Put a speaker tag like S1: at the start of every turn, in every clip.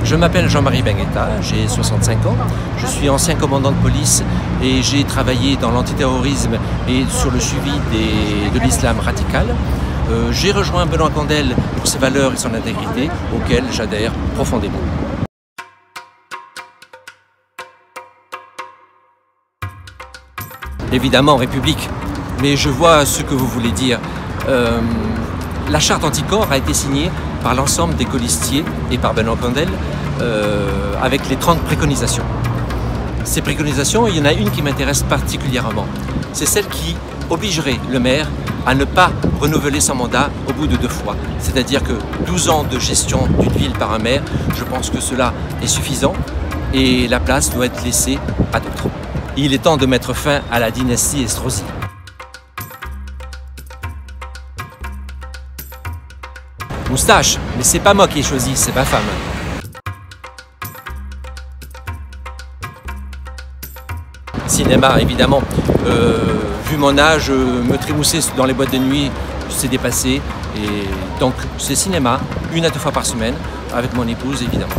S1: Je m'appelle Jean-Marie Benguetta, j'ai 65 ans, je suis ancien commandant de police et j'ai travaillé dans l'antiterrorisme et sur le suivi de l'islam radical. J'ai rejoint Benoît Candel pour ses valeurs et son intégrité, auxquelles j'adhère profondément. Évidemment, République, mais je vois ce que vous voulez dire. La charte anticorps a été signée par l'ensemble des colistiers et par Benoît Candel avec les 30 préconisations. Ces préconisations, il y en a une qui m'intéresse particulièrement. C'est celle qui obligerait le maire à ne pas renouveler son mandat au bout de 2 fois. C'est-à-dire que 12 ans de gestion d'une ville par un maire, je pense que cela est suffisant et la place doit être laissée à d'autres. Il est temps de mettre fin à la dynastie Estrosi. Moustache, mais c'est pas moi qui ai choisi, c'est ma femme. Cinéma, évidemment. Vu mon âge, me trémousser dans les boîtes de nuit, c'est dépassé. Et donc, c'est cinéma, 1 à 2 fois par semaine, avec mon épouse, évidemment.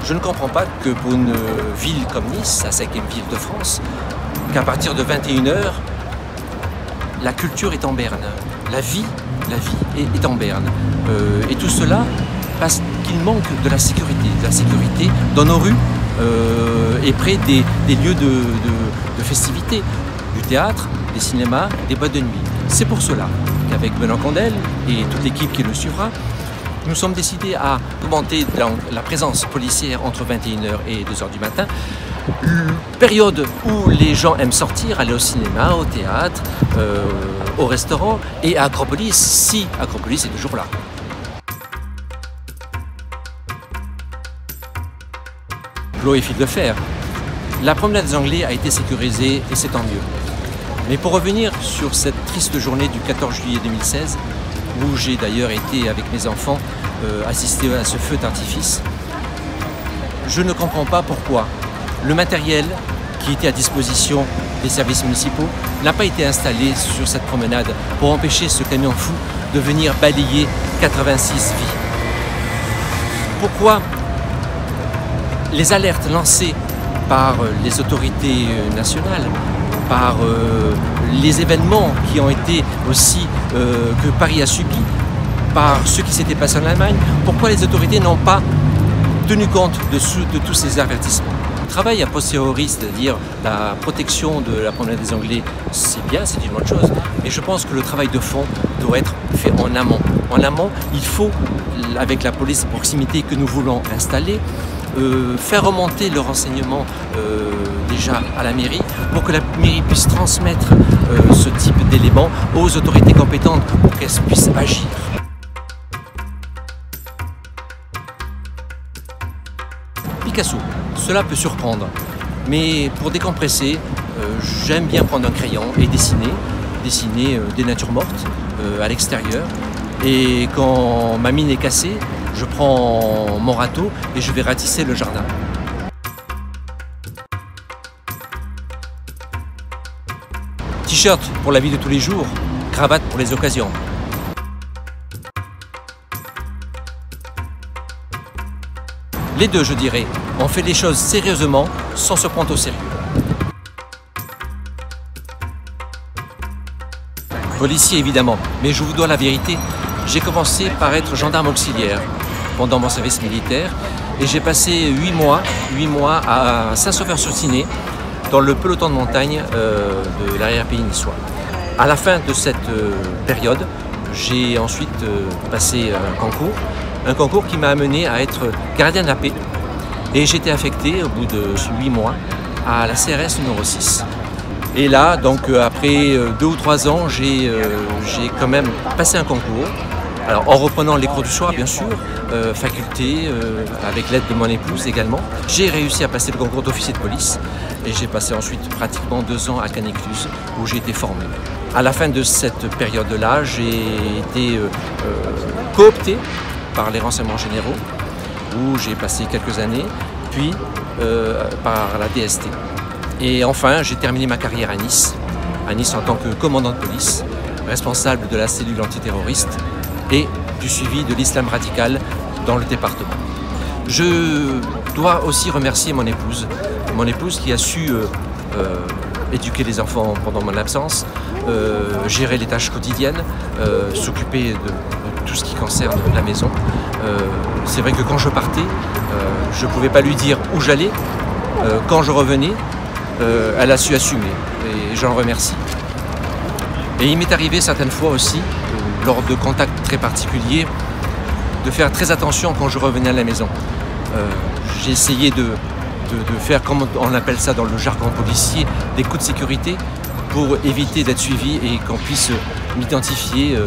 S1: Je ne comprends pas que pour une ville comme Nice, la 5e ville de France, qu'à partir de 21 h, la culture est en berne. La vie est en berne. Et tout cela parce qu'il manque de la sécurité dans nos rues et près des lieux de festivités, du théâtre, des cinémas, des boîtes de nuit. C'est pour cela qu'avec Benoît Candel et toute l'équipe qui le suivra, nous sommes décidés à augmenter la présence policière entre 21 h et 2 h du matin, période où les gens aiment sortir, aller au cinéma, au théâtre, au restaurant et à Acropolis, si Acropolis est toujours là. L'eau et fil de fer. La promenade des Anglais a été sécurisée et c'est tant mieux. Mais pour revenir sur cette triste journée du 14 juillet 2016, où j'ai d'ailleurs été avec mes enfants assister à ce feu d'artifice, je ne comprends pas pourquoi le matériel qui était à disposition des services municipaux n'a pas été installé sur cette promenade pour empêcher ce camion fou de venir balayer 86 vies. Pourquoi les alertes lancées par les autorités nationales, par les événements qui ont été aussi que Paris a subi, par ce qui s'était passé en Allemagne, pourquoi les autorités n'ont pas tenu compte de tous ces avertissements? Le travail a posteriori, c'est-à-dire la protection de la promenade des Anglais, c'est bien, c'est une bonne chose, mais je pense que le travail de fond doit être fait en amont. En amont, il faut, avec la police de proximité que nous voulons installer, faire remonter le renseignement déjà à la mairie pour que la mairie puisse transmettre ce type d'éléments aux autorités compétentes pour qu'elles puissent agir. Picasso, cela peut surprendre, mais pour décompresser, j'aime bien prendre un crayon et dessiner des natures mortes à l'extérieur. Et quand ma mine est cassée, je prends mon râteau et je vais ratisser le jardin. T-shirt pour la vie de tous les jours, cravate pour les occasions. Les deux, je dirais. On fait les choses sérieusement sans se prendre au sérieux. Policier évidemment, mais je vous dois la vérité. J'ai commencé par être gendarme auxiliaire pendant mon service militaire et j'ai passé 8 mois à Saint-Sauveur-sur-Ciney dans le peloton de montagne de l'arrière-pays niçois. À la fin de cette période, j'ai ensuite passé un concours qui m'a amené à être gardien de la paix et j'ai été affecté au bout de 8 mois à la CRS numéro 6. Et là, donc après 2 ou 3 ans, j'ai quand même passé un concours. Alors en reprenant les cours du soir, bien sûr, faculté, avec l'aide de mon épouse également. J'ai réussi à passer le concours d'officier de police et j'ai passé ensuite pratiquement 2 ans à Caniclus où j'ai été formé. À la fin de cette période-là, j'ai été coopté par les renseignements généraux où j'ai passé quelques années, puis par la DST. Et enfin, j'ai terminé ma carrière à Nice en tant que commandant de police. responsable de la cellule antiterroriste et du suivi de l'islam radical dans le département. Je dois aussi remercier mon épouse qui a su éduquer les enfants pendant mon absence, gérer les tâches quotidiennes, s'occuper de tout ce qui concerne la maison. C'est vrai que quand je partais, je ne pouvais pas lui dire où j'allais. Quand je revenais, elle a su assumer et j'en remercie. Et il m'est arrivé certaines fois aussi, lors de contacts très particuliers, de faire très attention quand je revenais à la maison. J'ai essayé de faire, comme on appelle ça dans le jargon policier, des coups de sécurité pour éviter d'être suivi et qu'on puisse m'identifier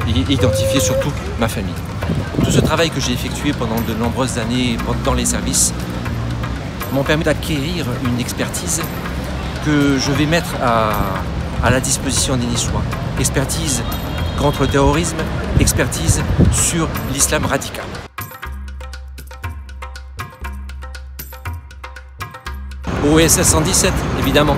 S1: et identifier surtout ma famille. Tout ce travail que j'ai effectué pendant de nombreuses années dans les services m'ont permis d'acquérir une expertise que je vais mettre à la disposition des Niçois. Expertise contre le terrorisme, expertise sur l'islam radical. OSS 117, évidemment.